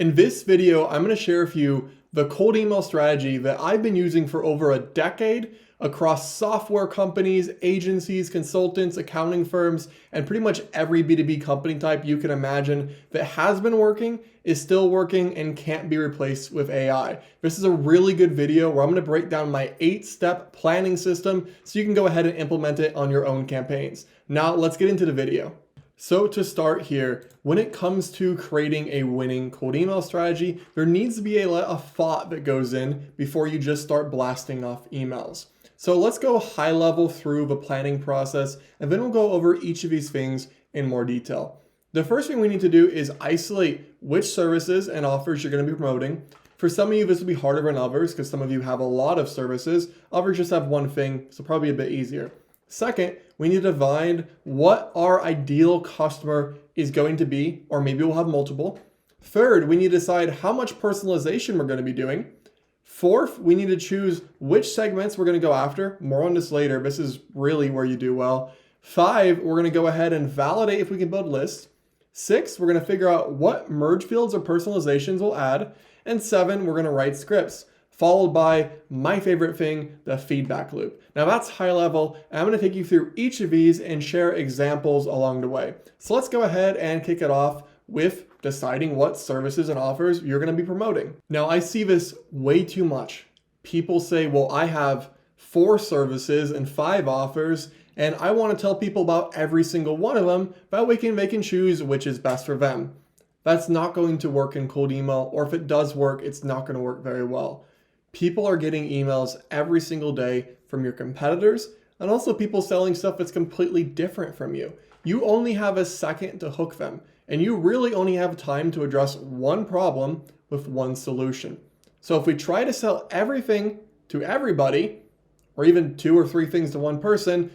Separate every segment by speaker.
Speaker 1: In this video, I'm going to share with you the cold email strategy that I've been using for over a decade across software companies, agencies, consultants, accounting firms, and pretty much every B2B company type you can imagine that has been working, is still working, and can't be replaced with AI. This is a really good video where I'm going to break down my 8-step planning system so you can go ahead and implement it on your own campaigns. Now let's get into the video. So to start here, when it comes to creating a winning cold email strategy, there needs to be a thought that goes in before you just start blasting off emails. So let's go high level through the planning process, and then we'll go over each of these things in more detail. The first thing we need to do is isolate which services and offers you're going to be promoting. For some of you, this will be harder than others because some of you have a lot of services. Others just have one thing, so probably a bit easier. Second, we need to define what our ideal customer is going to be, or maybe we'll have multiple. Third, we need to decide how much personalization we're going to be doing. Fourth, we need to choose which segments we're going to go after. More on this later. This is really where you do well. 5, we're going to go ahead and validate if we can build lists. 6, we're going to figure out what merge fields or personalizations we'll add. And 7, we're going to write scripts, followed by my favorite thing, the feedback loop. Now that's high level, and I'm going to take you through each of these and share examples along the way. So let's go ahead and kick it off with deciding what services and offers you're going to be promoting. Now I see this way too much. People say, well, I have 4 services and 5 offers, and I want to tell people about every single one of them, that way they can choose which is best for them. That's not going to work in cold email, or if it does work, it's not going to work very well. People are getting emails every single day from your competitors, and also people selling stuff that's completely different from you. You only have a second to hook them, and you really only have time to address one problem with one solution. So if we try to sell everything to everybody, or even 2 or 3 things to one person,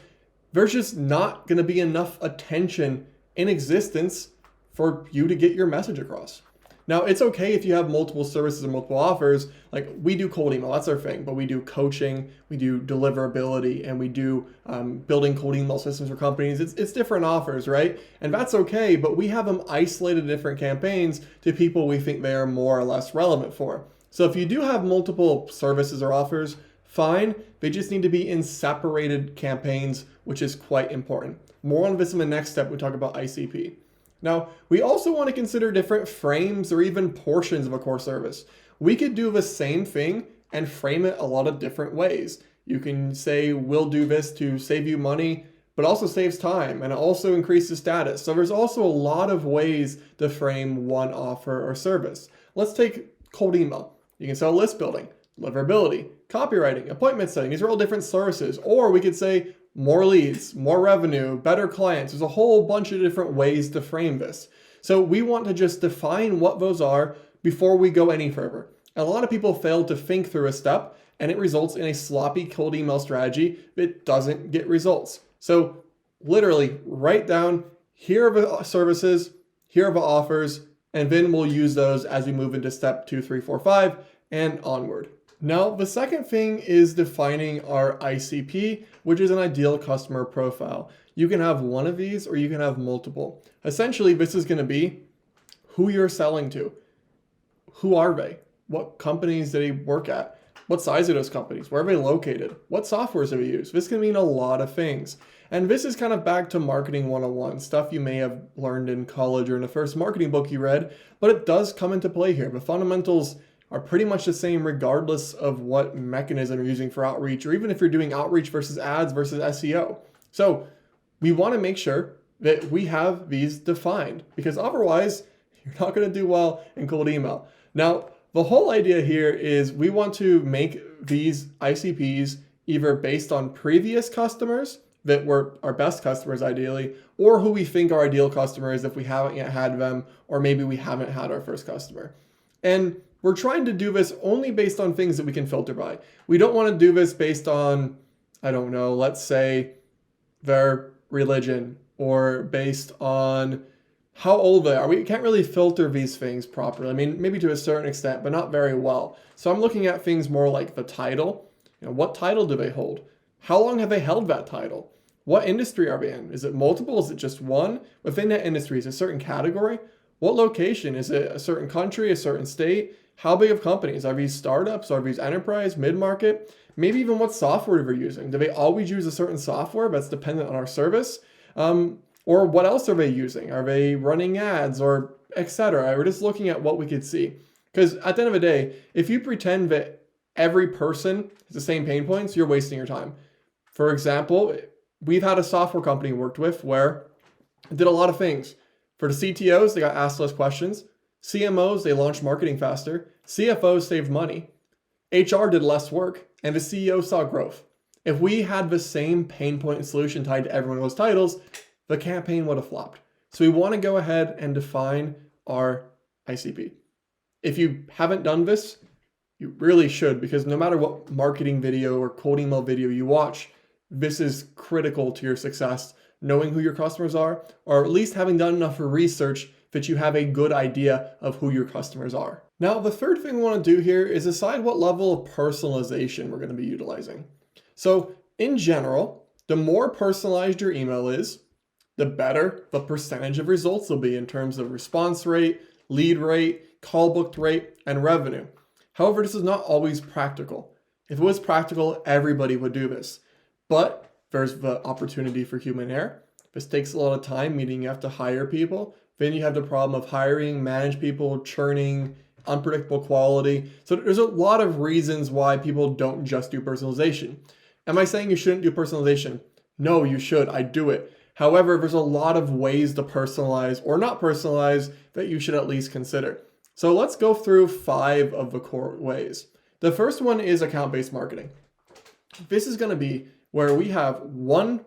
Speaker 1: there's just not going to be enough attention in existence for you to get your message across. Now, it's okay if you have multiple services and multiple offers. Like, we do cold email, that's our thing, but we do coaching, we do deliverability, and we do building cold email systems for companies. It's different offers, right? And that's okay, but we have them isolated in different campaigns to people we think they are more or less relevant for. So if you do have multiple services or offers, fine, they just need to be in separated campaigns, which is quite important. More on this in the next step, we talk about ICP. Now, we also want to consider different frames or even portions of a core service. We could do the same thing and frame it a lot of different ways. You can say, we'll do this to save you money, but also saves time and it also increases status. So there's also a lot of ways to frame one offer or service. Let's take cold email. You can sell list building, deliverability, copywriting, appointment setting. These are all different services. Or we could say, more leads, more revenue, better clients. There's a whole bunch of different ways to frame this. So we want to just define what those are before we go any further. And a lot of people fail to think through a step, and it results in a sloppy cold email strategy that doesn't get results. So literally write down, here are the services, here are the offers, and then we'll use those as we move into step 2, 3, 4, 5, and onward. Now, the second thing is defining our ICP, which is an ideal customer profile. You can have one of these or you can have multiple. Essentially, this is going to be who you're selling to. Who are they? What companies do they work at? What size are those companies? Where are they located? What softwares do they use? This can mean a lot of things. And this is kind of back to marketing 101, stuff you may have learned in college or in the first marketing book you read, but it does come into play here. The fundamentals are pretty much the same regardless of what mechanism you're using for outreach, or even if you're doing outreach versus ads versus SEO. So we want to make sure that we have these defined, because otherwise you're not going to do well in cold email. Now, the whole idea here is we want to make these ICPs either based on previous customers that were our best customers ideally, or who we think our ideal customer is if we haven't yet had them, or maybe we haven't had our first customer. And we're trying to do this only based on things that we can filter by. We don't want to do this based on, I don't know, let's say their religion or based on how old they are. We can't really filter these things properly. I mean, maybe to a certain extent, but not very well. So I'm looking at things more like the title. What title do they hold? How long have they held that title? What industry are they in? Is it multiple? Is it just one? Within that industry, is it a certain category? What location? Is it a certain country, a certain state? How big of companies? Are these startups? Are these enterprise, mid-market? Maybe even what software they're using. Do they always use a certain software that's dependent on our service? Or what else are they using? Are they running ads or etc.? We're just looking at what we could see. Because at the end of the day, if you pretend that every person has the same pain points, you're wasting your time. For example, we've had a software company we worked with where it did a lot of things. For the CTOs, they got asked less questions. CMOs, they launched marketing faster. CFOs saved money. HR did less work, and the CEO saw growth. If we had the same pain point and solution tied to every one of those titles, the campaign would have flopped. So we want to go ahead and define our ICP. If you haven't done this, you really should, because no matter what marketing video or cold email video you watch, this is critical to your success, knowing who your customers are, or at least having done enough research that you have a good idea of who your customers are. Now, the third thing we want to do here is decide what level of personalization we're going to be utilizing. So in general, the more personalized your email is, the better the percentage of results will be in terms of response rate, lead rate, call booked rate, and revenue. However, this is not always practical. If it was practical, everybody would do this. But there's the opportunity for human error. This takes a lot of time, meaning you have to hire people. Then you have the problem of hiring, manage people, churning, unpredictable quality. So there's a lot of reasons why people don't just do personalization. Am I saying you shouldn't do personalization? No, you should. I do it. However, there's a lot of ways to personalize or not personalize that you should at least consider. So let's go through 5 of the core ways. The first one is account-based marketing. This is going to be where we have 1,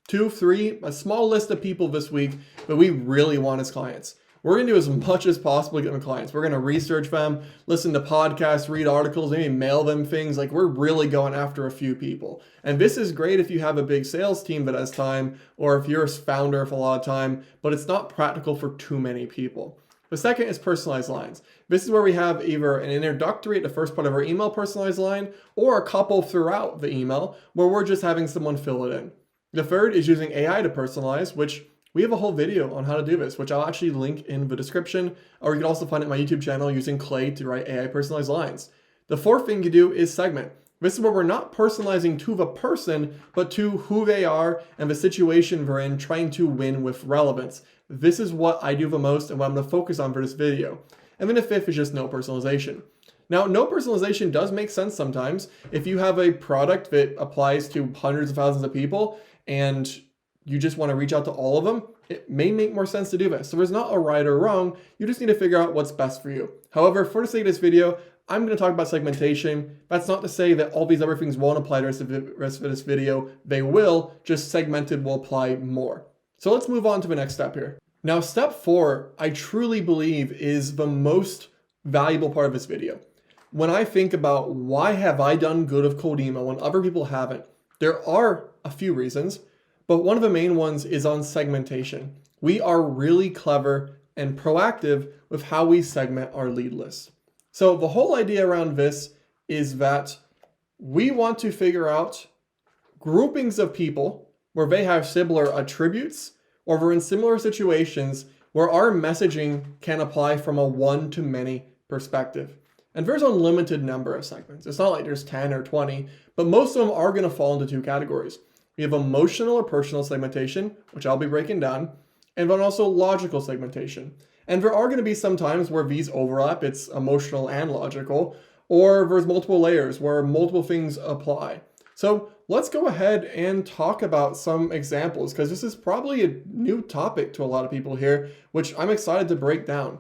Speaker 1: 2, 3, a small list of people this week that we really want as clients. We're going to do as much as possible to get them clients. We're going to research them, listen to podcasts, read articles, maybe mail them things. Like, we're really going after a few people. And this is great if you have a big sales team that has time, or if you're a founder for a lot of time, but it's not practical for too many people. The second is personalized lines. This is where we have either an introductory at the first part of our email personalized line, or a couple throughout the email where we're just having someone fill it in. The third is using AI to personalize, which we have a whole video on how to do this, which I'll actually link in the description, or you can also find it on my YouTube channel using Clay to write AI personalized lines. The fourth thing you do is segment. This is where we're not personalizing to the person, but to who they are and the situation they're in, trying to win with relevance. This is what I do the most and what I'm going to focus on for this video. And then the fifth is just no personalization. Now, no personalization does make sense sometimes. If you have a product that applies to hundreds of thousands of people and you just want to reach out to all of them, it may make more sense to do this. So there's not a right or wrong. You just need to figure out what's best for you. However, for the sake of this video, I'm going to talk about segmentation. That's not to say that all these other things won't apply to the rest of this video. They will, just segmented will apply more. So let's move on to the next step here. Now, step 4, I truly believe is the most valuable part of this video. When I think about why have I done good of cold email when other people haven't, there are a few reasons, but one of the main ones is on segmentation. We are really clever and proactive with how we segment our lead list. So the whole idea around this is that we want to figure out groupings of people where they have similar attributes, or we're in similar situations where our messaging can apply from a one-to-many perspective. And there's an unlimited number of segments. It's not like there's 10 or 20, but most of them are going to fall into 2 categories. We have emotional or personal segmentation, which I'll be breaking down, and then also logical segmentation. And there are going to be some times where these overlap, it's emotional and logical, or there's multiple layers where multiple things apply. So let's go ahead and talk about some examples, because this is probably a new topic to a lot of people here, which I'm excited to break down.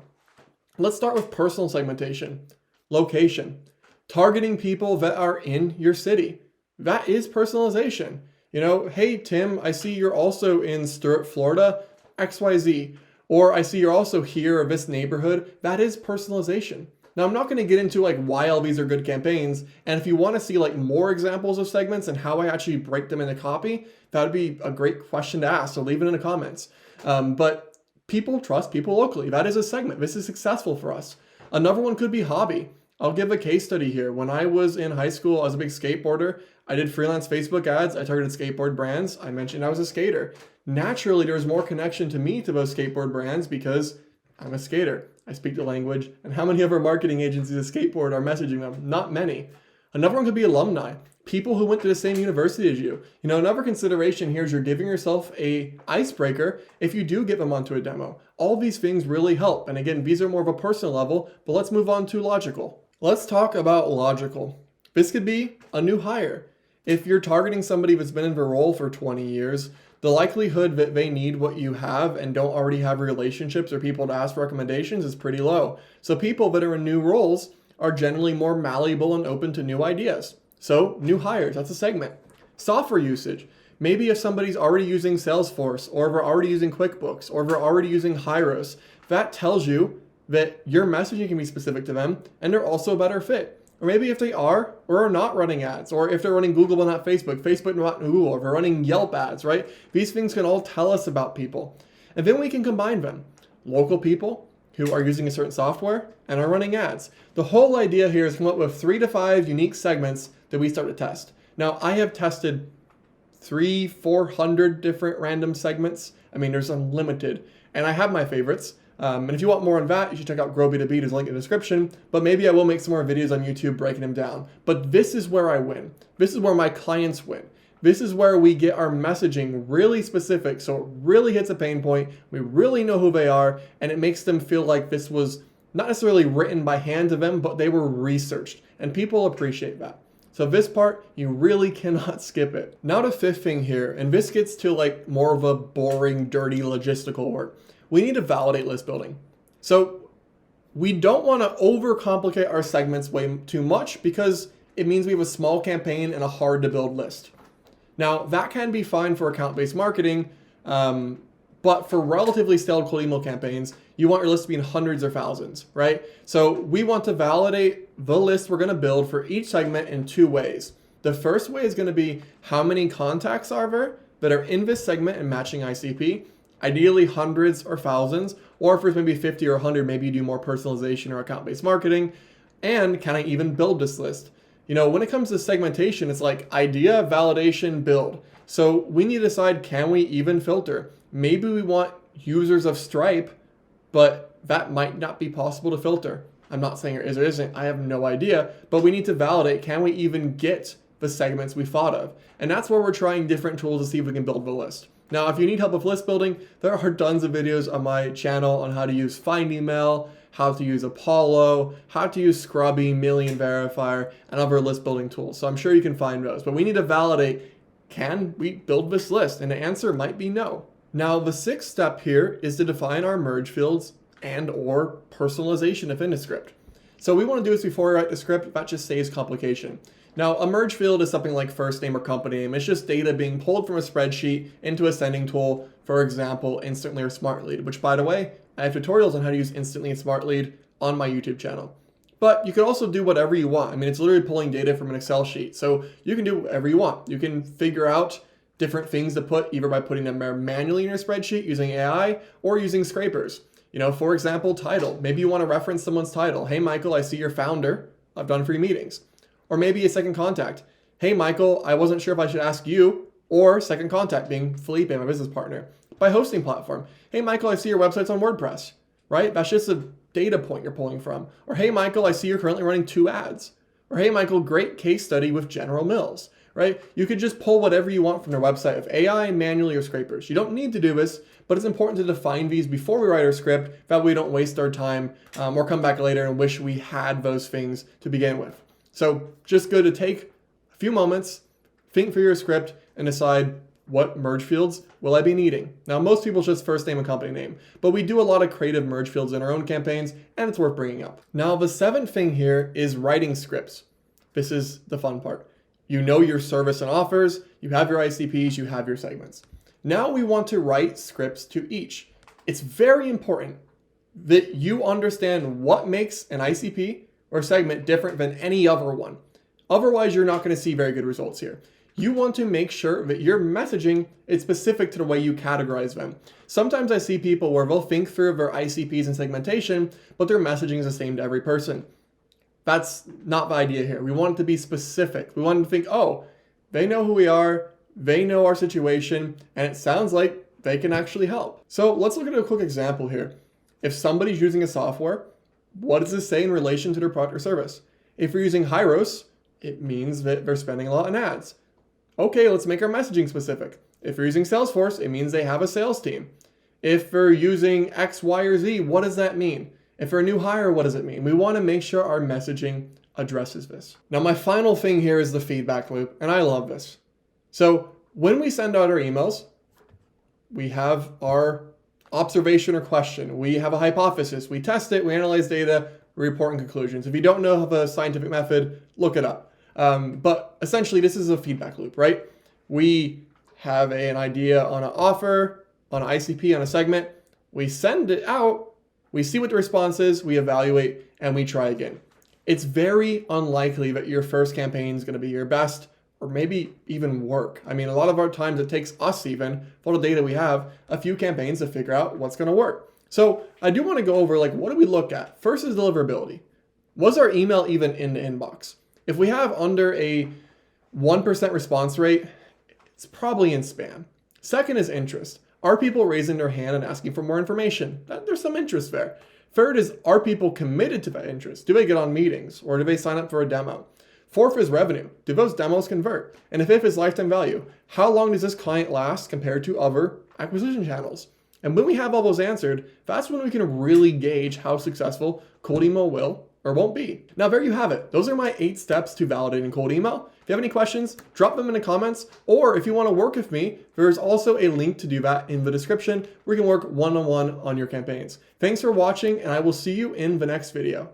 Speaker 1: Let's start with personal segmentation. Location. Targeting people that are in your city. That is personalization. You know, hey, Tim, I see you're also in Stirrup, Florida, XYZ. Or I see you're also here or this neighborhood. That is personalization. Now, I'm not going to get into like why all these are good campaigns. And if you want to see like more examples of segments and how I actually break them into copy, that would be a great question to ask. So leave it in the comments. But people trust people locally. That is a segment. This is successful for us. Another one could be hobby. I'll give a case study here. When I was in high school, I was a big skateboarder. I did freelance Facebook ads. I targeted skateboard brands. I mentioned I was a skater. Naturally, there was more connection to me to those skateboard brands because I'm a skater. I speak the language. And how many of our marketing agencies of skateboard are messaging them? Not many. Another one could be alumni. People who went to the same university as you. Another consideration here is you're giving yourself a icebreaker if you do get them onto a demo. All these things really help. And again, these are more of a personal level, but let's move on to logical. Let's talk about logical. This could be a new hire. If you're targeting somebody that's been in the role for 20 years, the likelihood that they need what you have and don't already have relationships or people to ask for recommendations is pretty low. So people that are in new roles are generally more malleable and open to new ideas. So new hires, that's a segment. Software usage. Maybe if somebody's already using Salesforce, or if they're already using QuickBooks, or if they're already using Hyros, that tells you that your messaging can be specific to them and they're also a better fit. Or maybe if they are or are not running ads, or if they're running Google but not Facebook, Facebook not Google, or if they're running Yelp ads, right? These things can all tell us about people. And then we can combine them. Local people who are using a certain software and are running ads. The whole idea here is to come up with 3 to 5 unique segments that we start to test. Now, I have tested 300-400 different random segments. I mean, there's unlimited. And I have my favorites. And if you want more on that, you should check out Grow B2B. There's a link in the description. But maybe I will make some more videos on YouTube breaking them down. But this is where I win. This is where my clients win. This is where we get our messaging really specific, so it really hits a pain point. We really know who they are, and it makes them feel like this was not necessarily written by hand to them, but they were researched, and people appreciate that. So this part, you really cannot skip it. Now the fifth thing here, and this gets to like more of a boring, dirty logistical work. We need to validate list building. So we don't want to overcomplicate our segments way too much because it means we have a small campaign and a hard to build list. Now, that can be fine for account-based marketing, but for relatively stale cold email campaigns, you want your list to be in hundreds or thousands, right? So we want to validate the list we're going to build for each segment in 2 ways. The first way is going to be how many contacts are there that are in this segment and matching ICP, ideally hundreds or thousands, or if there's maybe 50 or 100, maybe you do more personalization or account-based marketing. And can I even build this list? When it comes to segmentation, it's like idea, validation, build. So we need to decide, can we even filter? Maybe we want users of Stripe, but that might not be possible to filter. I'm not saying there is or isn't. I have no idea, but we need to validate, can we even get the segments we thought of? And that's where we're trying different tools to see if we can build the list. Now, if you need help with list building, there are tons of videos on my channel on how to use Find Email, how to use Apollo, how to use Scrubby, Million Verifier, and other list building tools. So I'm sure you can find those, but we need to validate, can we build this list? And the answer might be no. Now, the 6th step here is to define our merge fields and or personalization within the script. So we want to do this before we write the script. That just saves complication. Now, a merge field is something like first name or company name. It's just data being pulled from a spreadsheet into a sending tool, for example, Instantly or Smartlead, which, by the way, I have tutorials on how to use Instantly and Smartlead on my YouTube channel. But you can also do whatever you want. I mean, it's literally pulling data from an Excel sheet. So you can do whatever you want. You can figure out different things to put, either by putting them manually in your spreadsheet using AI or using scrapers. For example, title. Maybe you want to reference someone's title. Hey, Michael, I see you're founder. I've done free meetings. Or maybe a second contact. Hey, Michael, I wasn't sure if I should ask you. Or second contact being Felipe, my business partner. By hosting platform. Hey, Michael, I see your website's on WordPress, right? That's just a data point you're pulling from. Or hey, Michael, I see you're currently running 2 ads. Or hey, Michael, great case study with General Mills, right? You could just pull whatever you want from their website with AI, manually, or scrapers. You don't need to do this, but it's important to define these before we write our script. That way we don't waste our time or come back later and wish we had those things to begin with. So just good to take a few moments, think through your script, and decide what merge fields will I be needing. Now, most people just first name and company name, but we do a lot of creative merge fields in our own campaigns, and it's worth bringing up. Now, the 7th thing here is writing scripts. This is the fun part. You know your service and offers, you have your ICPs, you have your segments. Now we want to write scripts to each. It's very important that you understand what makes an ICP or segment different than any other one. Otherwise, you're not going to see very good results here. You want to make sure that your messaging is specific to the way you categorize them. Sometimes I see people where they'll think through their ICPs and segmentation, but their messaging is the same to every person. That's not the idea here. We want it to be specific. We want them to think, oh, they know who we are, they know our situation, and it sounds like they can actually help. So let's look at a quick example here. If somebody's using a software, what does this say in relation to their product or service? If you're using Hyros, it means that they're spending a lot on ads. Okay, let's make our messaging specific. If you're using Salesforce, it means they have a sales team. If they're using X, Y, or Z, what does that mean? If they're a new hire, what does it mean? We want to make sure our messaging addresses this. Now, my final thing here is the feedback loop, and I love this. So when we send out our emails, we have our observation or question. We have a hypothesis. We test it. We analyze data. We report in conclusions. If you don't know the scientific method, look it up. But essentially, this is a feedback loop, right? We have an idea on an offer, on an ICP, on a segment. We send it out. We see what the response is. We evaluate, and we try again. It's very unlikely that your first campaign is going to be your best, or maybe even work. I mean, a lot of our times it takes us even, for the data we have, a few campaigns to figure out what's gonna work. So I do wanna go over, like, what do we look at? First is deliverability. Was our email even in the inbox? If we have under a 1% response rate, it's probably in spam. Second is interest. Are people raising their hand and asking for more information? There's some interest there. Third is, are people committed to that interest? Do they get on meetings, or do they sign up for a demo? Fourth is revenue. Do those demos convert? And the fifth is lifetime value. How long does this client last compared to other acquisition channels? And when we have all those answered, that's when we can really gauge how successful cold email will or won't be. Now, there you have it. Those are my 8 steps to validating cold email. If you have any questions, drop them in the comments. Or if you want to work with me, there's also a link to do that in the description where you can work one-on-one on your campaigns. Thanks for watching, and I will see you in the next video.